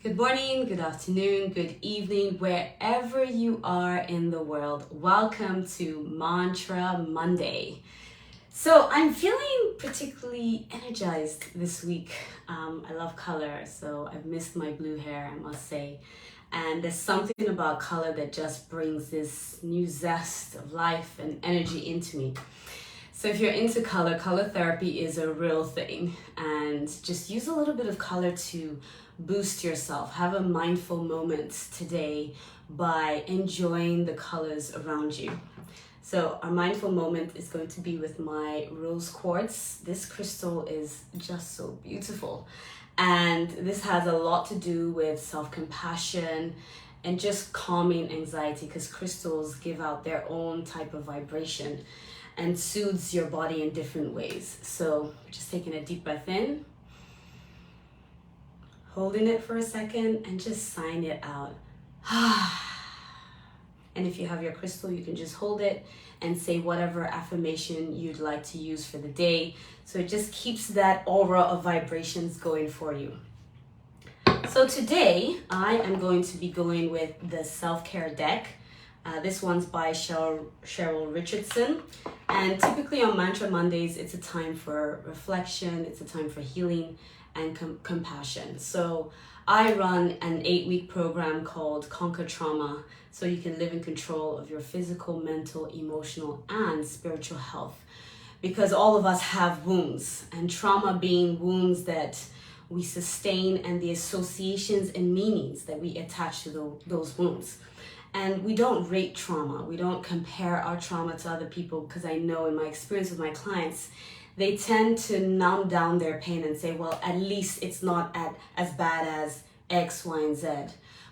Good morning, good afternoon, good evening, wherever you are in the world. Welcome to Mantra Monday. So I'm feeling particularly energized this week. I love color, so I've missed my blue hair, I must say. And there's something about color that just brings this new zest of life and energy into me. So if you're into color therapy is a real thing, and just use a little bit of color to boost yourself. Have a mindful moment today by enjoying the colors around you. So our mindful moment is going to be with my rose quartz. This crystal is just so beautiful, and this has a lot to do with self-compassion and just calming anxiety, because crystals give out their own type of vibration and soothes your body in different ways. So just taking a deep breath in, holding it for a second, and just sighing it out. And if you have your crystal, you can just hold it and say whatever affirmation you'd like to use for the day. So it just keeps that aura of vibrations going for you. So today I am going to be going with the self-care deck. This one's by Cheryl Richardson. And typically on Mantra Mondays, it's a time for reflection, it's a time for healing and compassion. So I run an 8-week program called Conquer Trauma, so you can live in control of your physical, mental, emotional, and spiritual health. Because all of us have wounds, and trauma being wounds that we sustain and the associations and meanings that we attach to those wounds. And we don't rate trauma. We don't compare our trauma to other people, because I know in my experience with my clients, they tend to numb down their pain and say, well, at least it's not as bad as X, Y, and Z.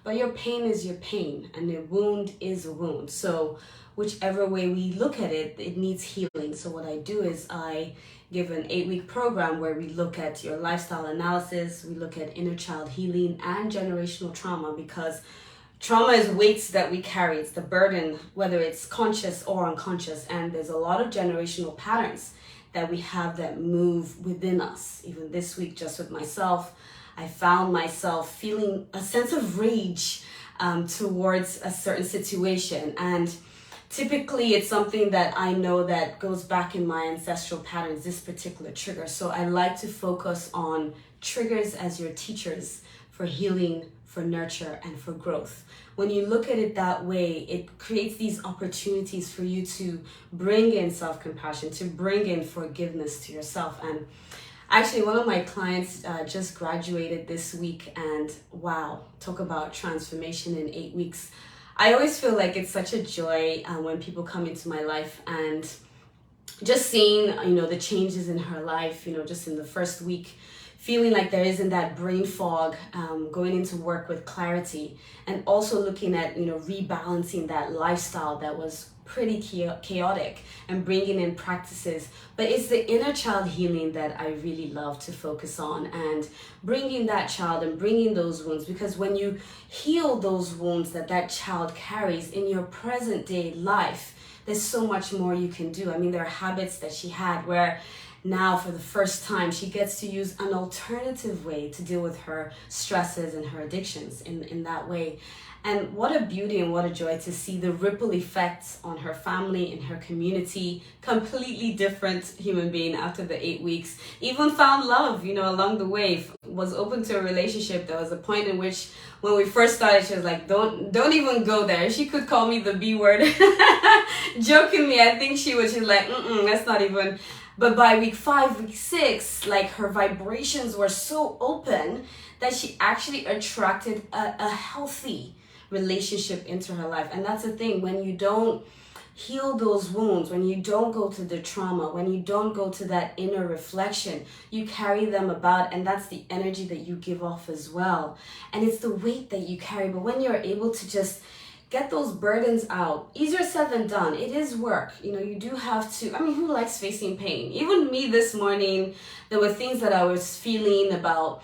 But your pain is your pain, and a wound is a wound. So whichever way we look at it, it needs healing. So what I do is I give an 8-week program where we look at your lifestyle analysis, we look at inner child healing and generational trauma, because trauma is weights that we carry. It's the burden, whether it's conscious or unconscious. And there's a lot of generational patterns that we have that move within us. Even this week, just with myself, I found myself feeling a sense of rage towards a certain situation. And typically it's something that I know that goes back in my ancestral patterns, this particular trigger. So I like to focus on triggers as your teachers for healing, for nurture, and for growth. When you look at it that way, it creates these opportunities for you to bring in self-compassion, to bring in forgiveness to yourself. And actually, one of my clients just graduated this week, and wow, talk about transformation in 8 weeks. I always feel like it's such a joy when people come into my life, and just seeing, the changes in her life, just in the first week, feeling like there isn't that brain fog, going into work with clarity, and also looking at, rebalancing that lifestyle that was pretty chaotic and bringing in practices. But it's the inner child healing that I really love to focus on, and bringing that child and bringing those wounds, because when you heal those wounds that child carries in your present day life, there's so much more you can do. I mean, there are habits that she had where now for the first time she gets to use an alternative way to deal with her stresses and her addictions in that way. And what a beauty and what a joy to see the ripple effects on her family and her community. Completely different human being after the 8 weeks. Even found love, along the way. Was open to a relationship. There was a point in which when we first started, she was like, don't even go there. She could call me the B word. Jokingly, I think she's like, that's not even. But by week 5, week 6, like her vibrations were so open that she actually attracted a healthy relationship into her life. And that's the thing, when you don't heal those wounds, when you don't go to the trauma, when you don't go to that inner reflection, you carry them about, and that's the energy that you give off as well. And it's the weight that you carry. But when you're able to just get those burdens out, easier said than done. It is work. You do have to, who likes facing pain? Even me this morning, there were things that I was feeling about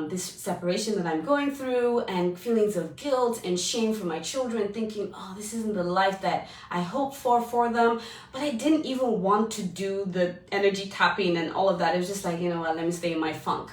this separation that I'm going through, and feelings of guilt and shame for my children, thinking, oh, this isn't the life that I hoped for them. But I didn't even want to do the energy tapping and all of that. It was just like, let me stay in my funk.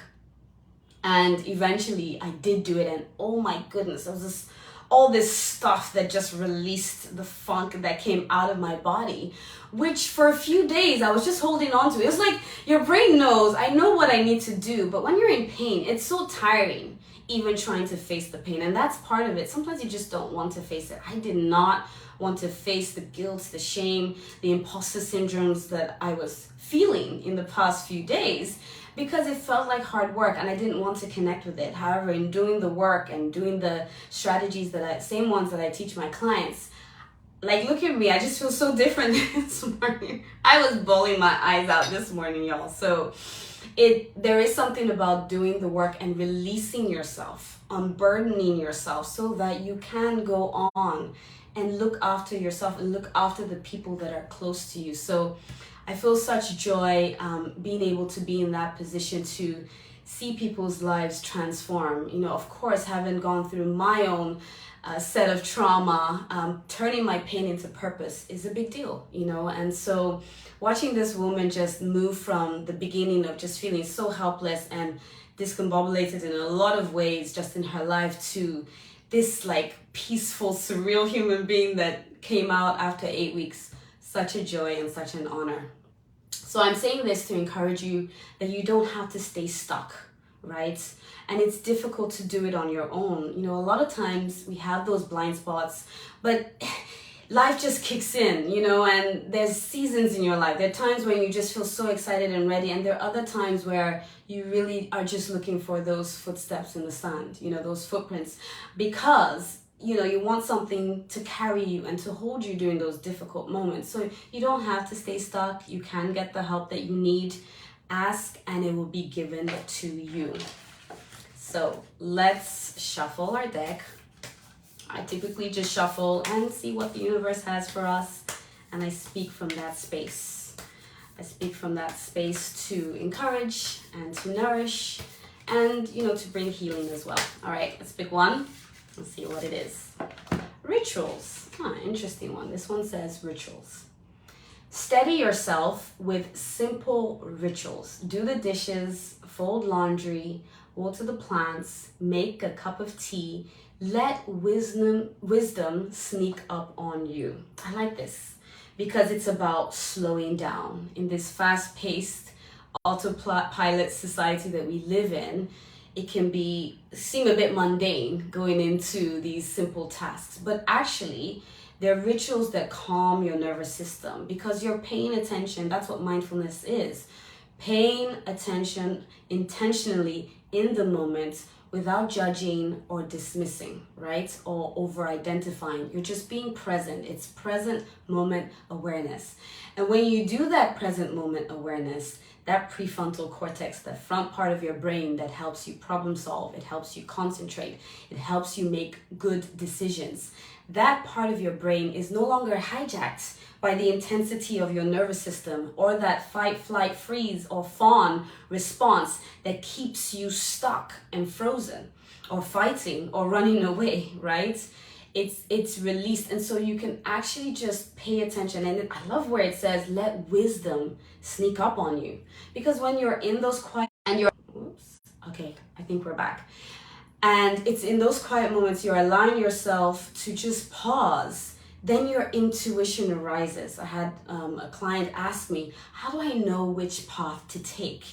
And eventually I did do it, and oh my goodness, there was this all this stuff that just released the funk that came out of my body, which for a few days I was just holding on to. It was like your brain knows, I know what I need to do, but when you're in pain, it's so tiring even trying to face the pain. And that's part of it. Sometimes you just don't want to face it. I did not want to face the guilt, the shame, the imposter syndromes that I was feeling in the past few days, because it felt like hard work and I didn't want to connect with it. However, in doing the work and doing the strategies same ones that I teach my clients, like, look at me, I just feel so different this morning. I was bawling my eyes out this morning, y'all. So there is something about doing the work and releasing yourself, unburdening yourself, so that you can go on and look after yourself and look after the people that are close to you. So I feel such joy being able to be in that position to see people's lives transform. You know, of course, having gone through my own set of trauma, turning my pain into purpose is a big deal, you know. And so watching this woman just move from the beginning of just feeling so helpless and discombobulated in a lot of ways just in her life to this like peaceful, surreal human being that came out after 8 weeks. Such a joy and such an honor. So I'm saying this to encourage you that you don't have to stay stuck, right? And it's difficult to do it on your own. You know, a lot of times we have those blind spots, but life just kicks in, you know, and there's seasons in your life. There are times when you just feel so excited and ready, and there are other times where you really are just looking for those footsteps in the sand, you know, those footprints, because you know, you want something to carry you and to hold you during those difficult moments. So you don't have to stay stuck. You can get the help that you need. Ask and it will be given to you. So let's shuffle our deck. I typically just shuffle and see what the universe has for us. And I speak from that space. I speak from that space to encourage and to nourish and, you know, to bring healing as well. All right, let's pick one. Let's see what it is. Rituals. Interesting one. This one says rituals. Steady yourself with simple rituals. Do the dishes, fold laundry, water the plants, make a cup of tea. Let wisdom sneak up on you. I like this because it's about slowing down in this fast-paced autopilot society that we live in. It can seem a bit mundane going into these simple tasks, but actually they're rituals that calm your nervous system because you're paying attention. That's what mindfulness is. Paying attention intentionally in the moment without judging or dismissing, right? Or over-identifying. You're just being present. It's present moment awareness. And when you do that present moment awareness, that prefrontal cortex, that front part of your brain that helps you problem solve, it helps you concentrate, it helps you make good decisions. That part of your brain is no longer hijacked by the intensity of your nervous system or that fight, flight, freeze, or fawn response that keeps you stuck and frozen or fighting or running away, right? It's released, and so you can actually just pay attention. And I love where it says, let wisdom sneak up on you. Because when you're in those quiet, and you're, okay, I think we're back. And it's in those quiet moments you're allowing yourself to just pause, then your intuition arises. I had a client ask me, how do I know which path to take?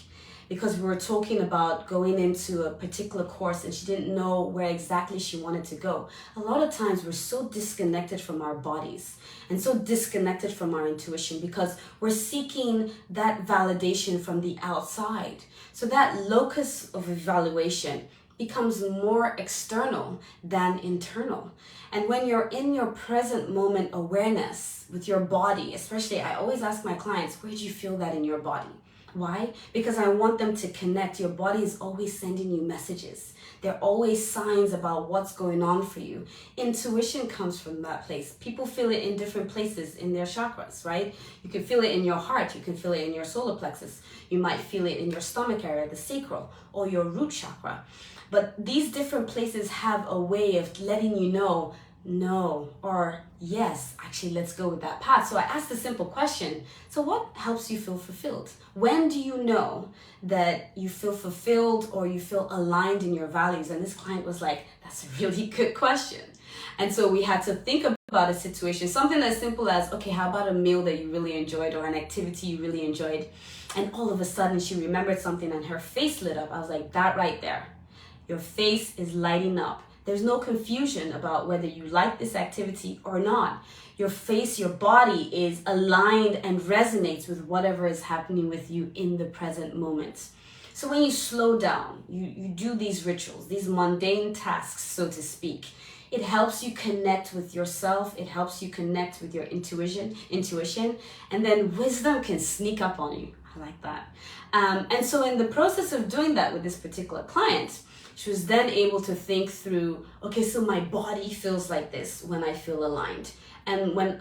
Because we were talking about going into a particular course and she didn't know where exactly she wanted to go. A lot of times we're so disconnected from our bodies and so disconnected from our intuition because we're seeking that validation from the outside. So that locus of evaluation becomes more external than internal. And when you're in your present moment awareness with your body, especially, I always ask my clients, where do you feel that in your body? Why? Because I want them to connect. Your body is always sending you messages. There are always signs about what's going on for you. Intuition comes from that place. People feel it in different places in their chakras, right? You can feel it in your heart. You can feel it in your solar plexus. You might feel it in your stomach area, the sacral, or your root chakra. But these different places have a way of letting you know, no, or yes, actually, let's go with that path. So I asked a simple question. So what helps you feel fulfilled? When do you know that you feel fulfilled or you feel aligned in your values? And this client was like, that's a really good question. And so we had to think about a situation, something as simple as, okay, how about a meal that you really enjoyed or an activity you really enjoyed? And all of a sudden she remembered something and her face lit up. I was like, that right there, your face is lighting up. There's no confusion about whether you like this activity or not. Your face, your body is aligned and resonates with whatever is happening with you in the present moment. So when you slow down, you do these rituals, these mundane tasks, so to speak, it helps you connect with yourself. It helps you connect with your intuition, and then wisdom can sneak up on you. I like that. And so in the process of doing that with this particular client, she was then able to think through, okay, so my body feels like this when I feel aligned. And when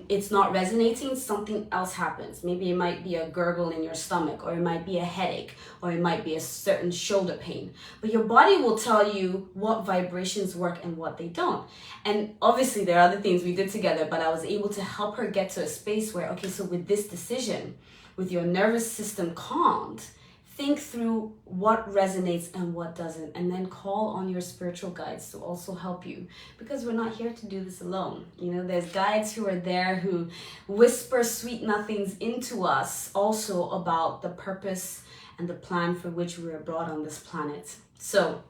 it's not resonating, something else happens. Maybe it might be a gurgle in your stomach, or it might be a headache, or it might be a certain shoulder pain. But your body will tell you what vibrations work and what they don't. And obviously there are other things we did together, but I was able to help her get to a space where, okay, so with this decision, with your nervous system calmed, think through what resonates and what doesn't, and then call on your spiritual guides to also help you, because we're not here to do this alone. You know, there's guides who are there who whisper sweet nothings into us also about the purpose and the plan for which we were brought on this planet. So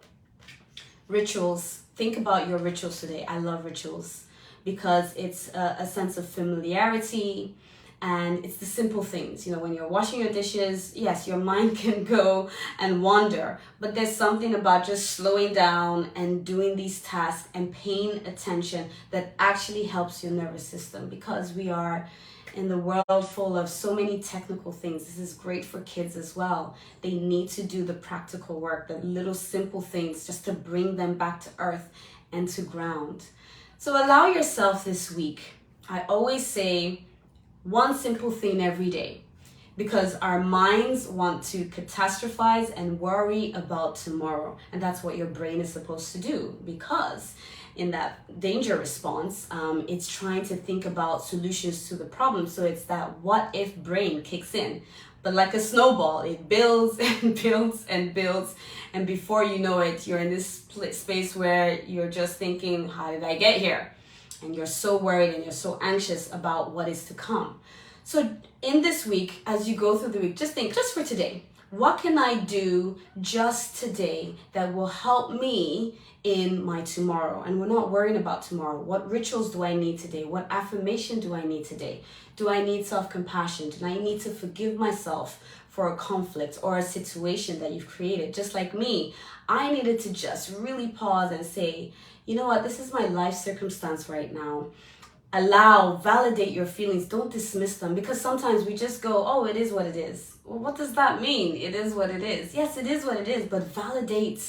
rituals, think about your rituals today. I love rituals because it's a sense of familiarity. And it's the simple things, you know, when you're washing your dishes, yes, your mind can go and wander, but there's something about just slowing down and doing these tasks and paying attention that actually helps your nervous system, because we are in the world full of so many technical things. This is great for kids as well. They need to do the practical work, the little simple things, just to bring them back to earth and to ground. So allow yourself this week. I always say, one simple thing every day, because our minds want to catastrophize and worry about tomorrow. And that's what your brain is supposed to do, because in that danger response, it's trying to think about solutions to the problem. So it's that what if brain kicks in. But like a snowball, it builds and builds and builds. And before you know it, you're in this space where you're just thinking, how did I get here? And you're so worried and you're so anxious about what is to come. So in this week, as you go through the week, just think, just for today, what can I do just today that will help me in my tomorrow? And we're not worrying about tomorrow. What rituals do I need today? What affirmation do I need today? Do I need self-compassion? Do I need to forgive myself for a conflict or a situation that you've created? Just like me, I needed to just really pause and say, you know what, this is my life circumstance right now. Validate your feelings. Don't dismiss them, because sometimes we just go, oh, it is what it is. Well, what does that mean? It is what it is. Yes, it is what it is, but validate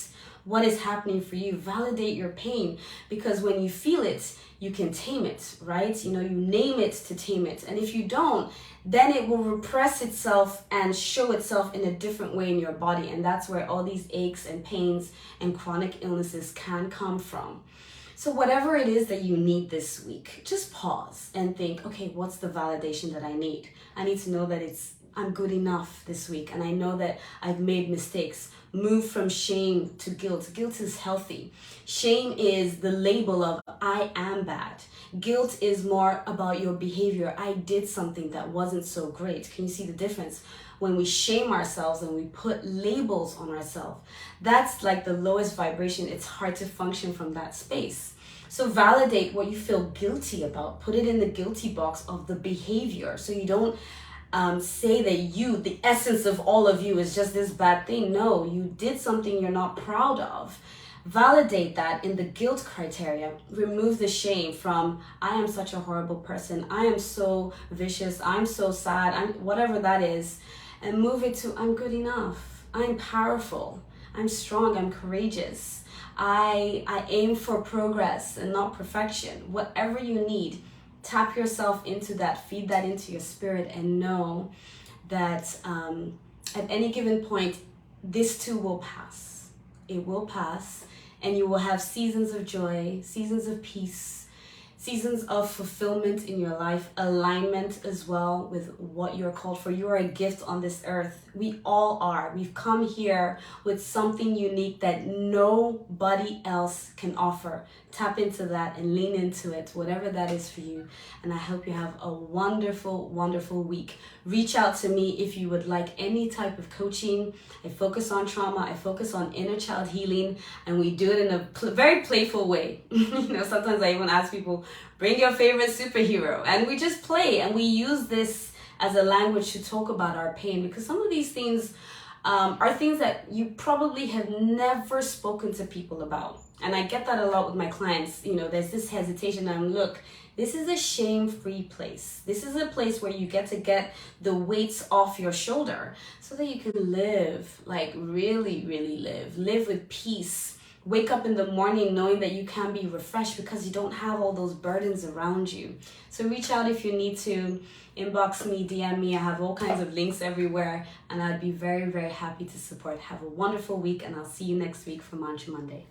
what is happening for you. Validate your pain, because when you feel it, you can tame it, right? You know, you name it to tame it. And if you don't, then it will repress itself and show itself in a different way in your body. And that's where all these aches and pains and chronic illnesses can come from. So whatever it is that you need this week, just pause and think, okay, what's the validation that I need? I need to know that I'm good enough this week, and I know that I've made mistakes. Move from shame to guilt. Guilt is healthy. Shame is the label of I am bad. Guilt is more about your behavior. I did something that wasn't so great. Can you see the difference? When we shame ourselves and we put labels on ourselves, that's like the lowest vibration. It's hard to function from that space. So validate what you feel guilty about. Put it in the guilty box of the behavior. So you don't say that the essence of all of you is just this bad thing. No, you did something you're not proud of. Validate that in the guilt criteria. Remove the shame from, I am such a horrible person. I am so vicious. I'm so sad. Whatever that is. And move it to, I'm good enough. I'm powerful. I'm strong. I'm courageous. I aim for progress and not perfection. Whatever you need, tap yourself into that, feed that into your spirit, and know that at any given point, this too will pass. It will pass, and you will have seasons of joy, seasons of peace, seasons of fulfillment in your life, alignment as well with what you're called for. You are a gift on this earth. We all are. We've come here with something unique that nobody else can offer. Tap into that and lean into it, whatever that is for you. And I hope you have a wonderful, wonderful week. Reach out to me if you would like any type of coaching. I focus on trauma. I focus on inner child healing, and we do it in a very playful way. Sometimes I even ask people, bring your favorite superhero, and we just play, and we use this as a language to talk about our pain, because some of these things are things that you probably have never spoken to people about. And I get that a lot with my clients. There's this hesitation, and look, this is a shame-free place. This is a place where you get the weights off your shoulder so that you can live, like really, really live with peace. Wake up in the morning knowing that you can be refreshed because you don't have all those burdens around you. So reach out if you need to. Inbox me, DM me. I have all kinds of links everywhere, and I'd be very, very happy to support. Have a wonderful week, and I'll see you next week for Mantra Monday.